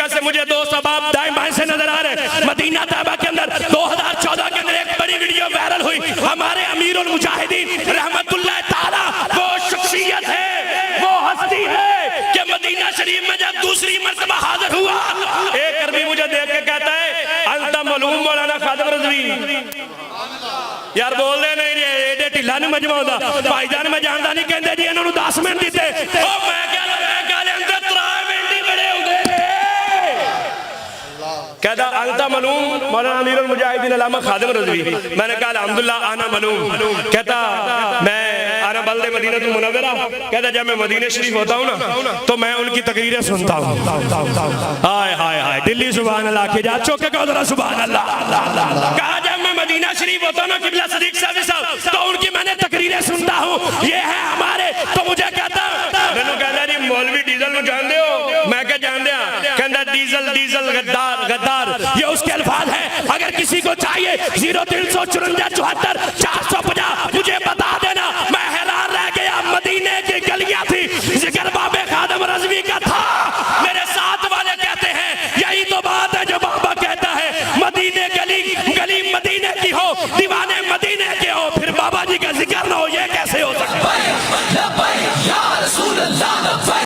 مکہ سے مجھے دو سباب دائیں بائیں سے نظر آ رہے ہیں. مدینہ طیبہ کے اندر 2014 کے اندر ایک بڑی ویڈیو وائرل ہوئی. ہمارے امیر المجاہدین رحمت اللہ تعالی وہ شخصیت ہے، وہ ہستی ہے کہ مدینہ شریف میں جب دوسری مرتبہ حاضر ہوا، ایک عربی مجھے دیکھ کے کہتا ہے انت ملوم مولانا خادم رضوی. یار بول دے نہیں ایڈے ٹھلا نہیں مجمع ہوتا بھائی جان میں جانتا نہیں کہندے جی انہوں نے 10 منٹ دیتے میں کہہ لے اندر 3 منٹ ہی بڑے ہوں گے. کہتا انت ملوم مولانا امیر المجاہدین علامہ خادم رضوی. میں نے کہا الحمدللہ آنا ملوم. کہتا میں آنا بلد مدینہ المنورہ. کہتا جب میں مدینہ شریف ہوتا ہوں نا تو میں ان کی تقریریں سنتا ہوں. ہائے ہائے ہائے دلی سبحان اللہ کے جا چوکے کہو ذرا سبحان اللہ. کہا جب میں مدینہ شریف ہوتا ہوں نا قبلہ صدیق صاحب تو ان کی میں نے تقریریں سنتا ہوں. یہ ہے ہمارے. تو مجھے کہتا میں نے کہتا جی مولوی ڈیزل میں جان دے ہو. میں کہ جان دیا. کہتا ڈیزل ڈیزل غدار غدار یہ اس کے الفاظ ہیں. اگر کسی کو چاہیے 0354 74 450 مجھے بتا دینا. میں حیران رہ گیا. مدینے کی گلیاں تھی ذکر باب خادم رضوی کا تھا. میرے ساتھ والے کہتے ہیں یہی تو بات ہے جو بابا کہتا ہے مدینے گلی گلی مدینے کی ہو دیوانے